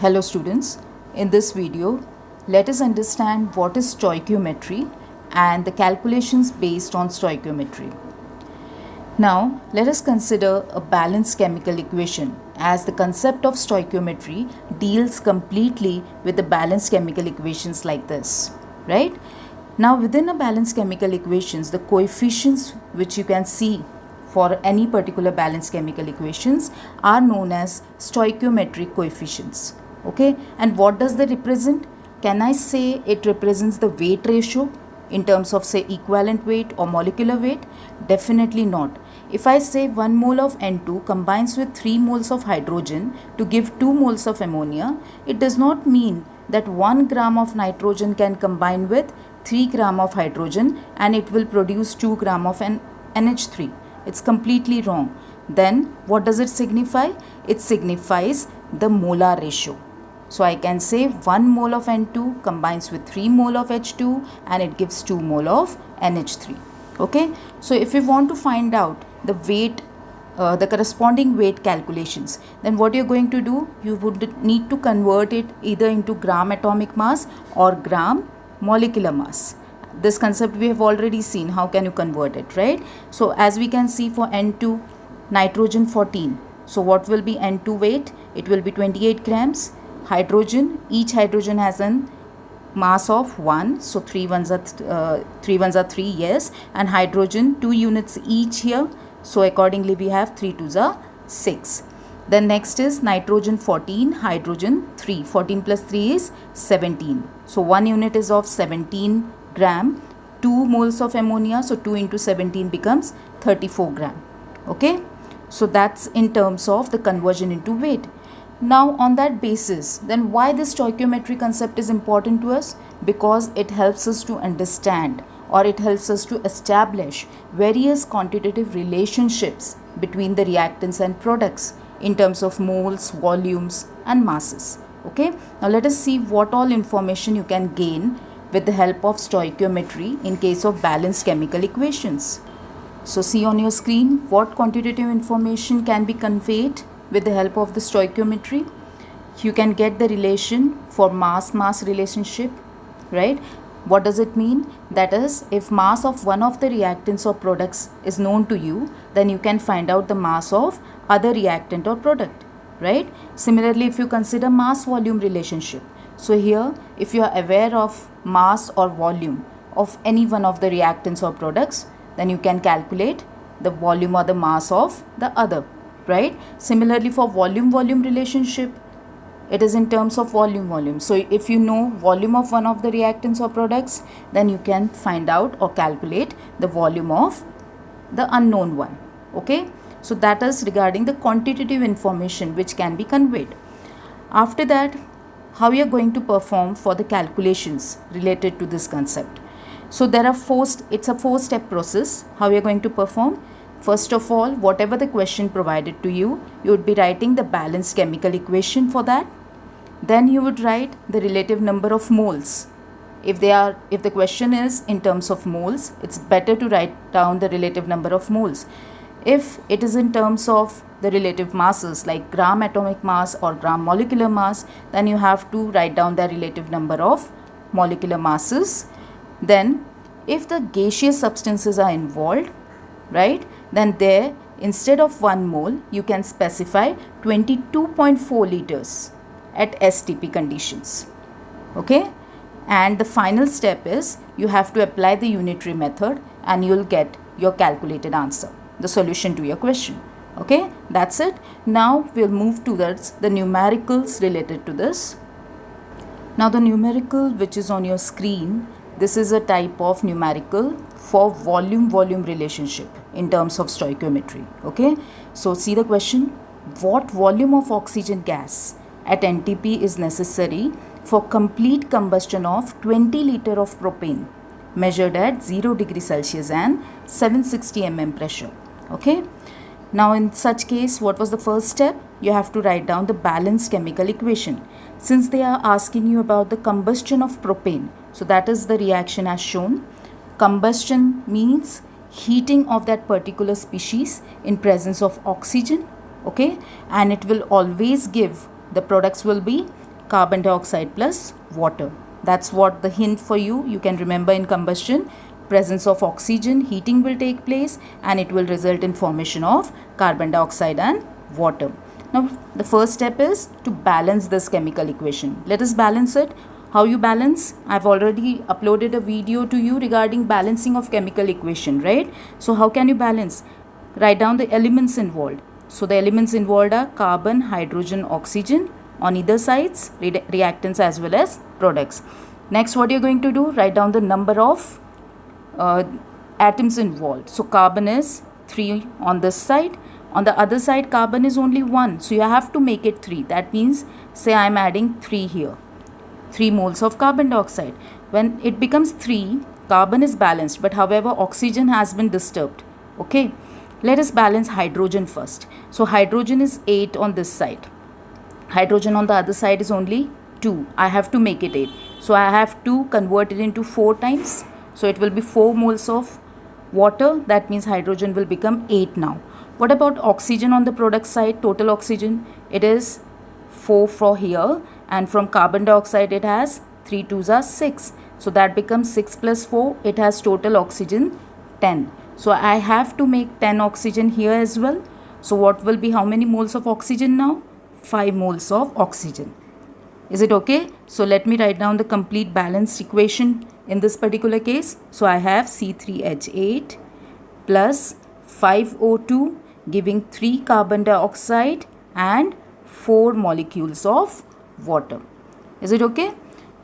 Hello students, in this video let us understand what is stoichiometry and the calculations based on stoichiometry. Now let us consider a balanced chemical equation, as the concept of stoichiometry deals completely with the balanced chemical equations like this, right? Now within a balanced chemical equations, the coefficients which you can see for any particular balanced chemical equations are known as stoichiometric coefficients. Okay, and what does they represent? Can I say it represents the weight ratio in terms of say equivalent weight or molecular weight? Definitely not. If I say 1 mole of N2 combines with 3 moles of hydrogen to give 2 moles of ammonia, it does not mean that 1 gram of nitrogen can combine with 3 gram of hydrogen and it will produce 2 gram of NH3. It's completely wrong. Then what does it signify? It signifies the molar ratio. So I can say 1 mole of N2 combines with 3 mole of H2 and it gives 2 mole of NH3. Okay. So if we want to find out the weight, the corresponding weight calculations, then what you're going to do, you would need to convert it either into gram atomic mass or gram molecular mass. This concept we have already seen. How can you convert it, right? So as we can see for N2, nitrogen 14. So what will be N2 weight? It will be 28 grams. Hydrogen, each hydrogen has a mass of 1, so 3 ones are 3, yes, and hydrogen 2 units each here, so accordingly we have 3 2s are 6. Then next is nitrogen 14, hydrogen 3, 14 plus 3 is 17, so 1 unit is of 17 gram, 2 moles of ammonia, so 2 into 17 becomes 34 gram. Okay, so that's in terms of the conversion into weight. Now on that basis, then why this stoichiometry concept is important to us? Because it helps us to understand, or it helps us to establish various quantitative relationships between the reactants and products in terms of moles, volumes and masses. Okay, now let us see what all information you can gain with the help of stoichiometry in case of balanced chemical equations. So see on your screen what quantitative information can be conveyed with the help of the stoichiometry. You can get the relation for mass-mass relationship, right? What does it mean? That is, if mass of one of the reactants or products is known to you, then you can find out the mass of other reactant or product, right? Similarly, if you consider mass-volume relationship, so here if you are aware of mass or volume of any one of the reactants or products, then you can calculate the volume or the mass of the other, right? Similarly, for volume-volume relationship, it is in terms of volume-volume. So if you know volume of one of the reactants or products, then you can find out or calculate the volume of the unknown one. Okay, so that is regarding the quantitative information which can be conveyed. After that, how you are going to perform for the calculations related to this concept. So there are it's a 4-step process how you are going to perform. First of all, whatever the question provided to you, you would be writing the balanced chemical equation for that. Then you would write the relative number of moles. If the question is in terms of moles, it's better to write down the relative number of moles. If it is in terms of the relative masses like gram atomic mass or gram molecular mass, then you have to write down the relative number of molecular masses. Then if the gaseous substances are involved, right, then there instead of 1 mole you can specify 22.4 liters at STP conditions. Okay, and the final step is you have to apply the unitary method and you will get your calculated answer, the solution to your question. Okay, that's it. Now we'll move towards the numericals related to this. Now the numerical which is on your screen, this is a type of numerical for volume-volume relationship in terms of stoichiometry. Okay, so see the question. What volume of oxygen gas at NTP is necessary for complete combustion of 20 liter of propane measured at 0 degree Celsius and 760 mm pressure? Okay, now in such case, what was the first step? You have to write down the balanced chemical equation. Since they are asking you about the combustion of propane, so that is the reaction as shown. Combustion means heating of that particular species in presence of oxygen, okay, and it will always give, the products will be carbon dioxide plus water. That's what the hint for you. You can remember in combustion, presence of oxygen, heating will take place and it will result in formation of carbon dioxide and water. Now the first step is to balance this chemical equation. Let us balance it. How you balance? I've already uploaded a video to you regarding balancing of chemical equation, right? So how can you balance? Write down the elements involved. So the elements involved are carbon, hydrogen, oxygen on either sides, reactants as well as products. Next, what you're going to do? Write down the number of atoms involved. So carbon is 3 on this side. On the other side, carbon is only 1. So you have to make it 3. That means, say I'm adding 3 here. 3 moles of carbon dioxide. When it becomes 3, carbon is balanced. But however, oxygen has been disturbed. Okay. Let us balance hydrogen first. So hydrogen is 8 on this side. Hydrogen on the other side is only 2. I have to make it 8. So I have to convert it into 4 times. So it will be 4 moles of water. That means hydrogen will become 8 now. What about oxygen on the product side? Total oxygen, it is 4 for here. And from carbon dioxide, it has 3 2s are 6. So that becomes 6 plus 4. It has total oxygen 10. So I have to make 10 oxygen here as well. So what will be how many moles of oxygen now? 5 moles of oxygen. Is it okay? So let me write down the complete balanced equation in this particular case. So I have C3H8 plus 5O2 giving 3 carbon dioxide and 4 molecules of water. Is it okay?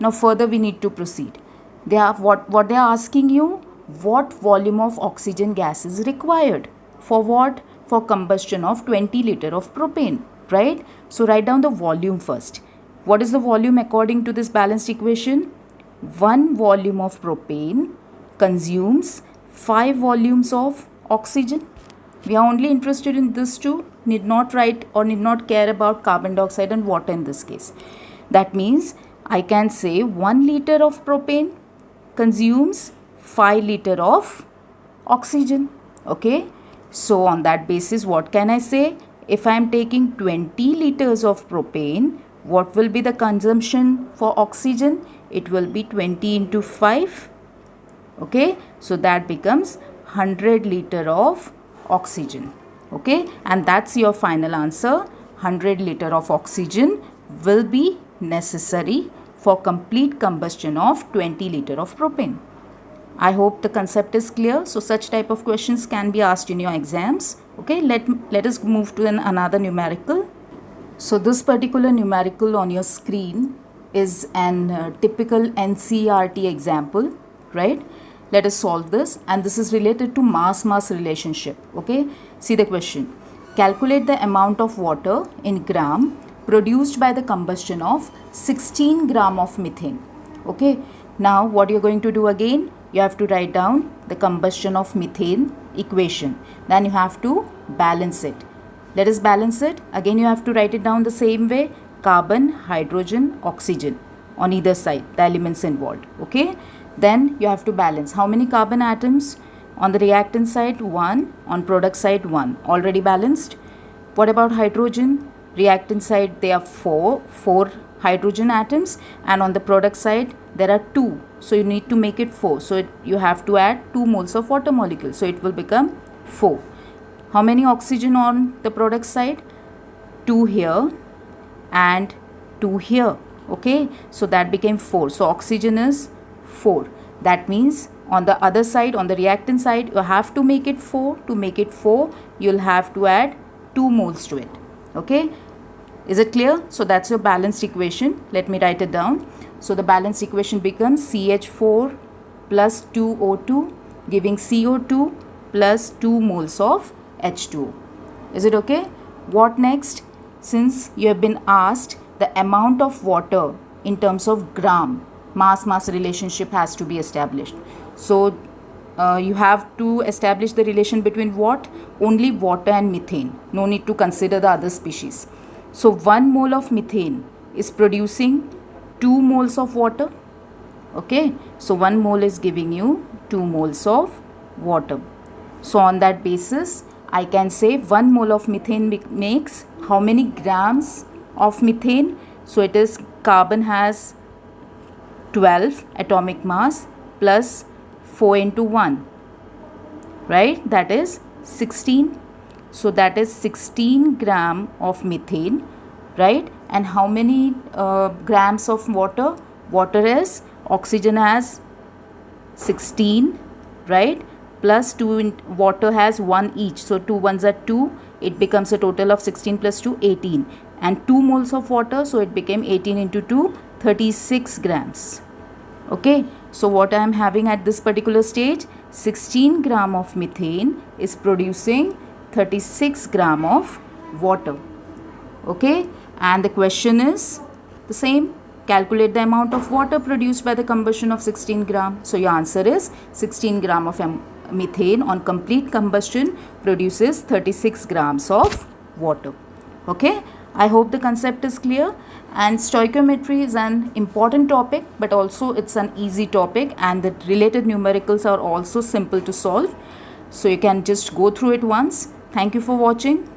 Now further we need to proceed. They have what they are asking you, what volume of oxygen gas is required for what? For combustion of 20 liter of propane, right? So write down the volume first. What is the volume according to this balanced equation? 1 volume of propane consumes 5 volumes of oxygen. We are only interested in this two, need not write or need not care about carbon dioxide and water in this case. That means I can say 1 liter of propane consumes 5 liter of oxygen. Okay. So on that basis, what can I say? If I am taking 20 liters of propane, what will be the consumption for oxygen? It will be 20 into 5. Okay. So that becomes 100 liter of oxygen. Okay. And that's your final answer. 100 liter of oxygen will be necessary for complete combustion of 20 liter of propane. I hope the concept is clear. So such type of questions can be asked in your exams. Okay, let us move to another numerical. So this particular numerical on your screen is an typical NCERT example, right? Let us solve this, and this is related to mass-mass relationship. Okay, see the question. Calculate the amount of water in gram produced by the combustion of 16 gram of methane. Okay, now what you're going to do again? You have to write down the combustion of methane equation. Then you have to balance it. Let us balance it. Again, you have to write it down the same way. Carbon, hydrogen, oxygen on either side, the elements involved. Okay. Then you have to balance. How many carbon atoms? On the reactant side, 1. On product side, 1. Already balanced. What about hydrogen? Reactant side, there are 4 hydrogen atoms. And on the product side, there are 2. So you need to make it 4. So you have to add 2 moles of water molecule. So it will become 4. How many oxygen on the product side? 2 here and 2 here. Okay. So that became 4. So oxygen is 4. That means on the other side, on the reactant side, you have to make it 4. To make it 4, you'll have to add 2 moles to it. Okay. Is it clear? So that's your balanced equation. Let me write it down. So the balanced equation becomes CH4 plus 2O2 giving CO2 plus 2 moles of H2O. Is it okay? What next? Since you have been asked the amount of water in terms of gram, mass-mass relationship has to be established. So you have to establish the relation between what? Only water and methane. No need to consider the other species. So 1 mole of methane is producing 2 moles of water. Okay. So 1 mole is giving you 2 moles of water. So on that basis, I can say 1 mole of methane makes how many grams of methane? So it is carbon has 12 atomic mass plus 4 into 1, right? That is 16. So that is 16 gram of methane, right? And how many grams of water? Water is, oxygen has 16, right? Plus 2 in water has 1 each. So 2 ones are 2. It becomes a total of 16 plus 2, 18. And 2 moles of water. So it became 18 into 2, 36 grams. Okay. So what I am having at this particular stage, 16 gram of methane is producing 36 gram of water. Okay. And the question is the same. Calculate the amount of water produced by the combustion of 16 gram. So your answer is 16 gram of methane on complete combustion produces 36 grams of water. Okay. I hope the concept is clear. And stoichiometry is an important topic, but also it's an easy topic, and the related numericals are also simple to solve. So you can just go through it once. Thank you for watching.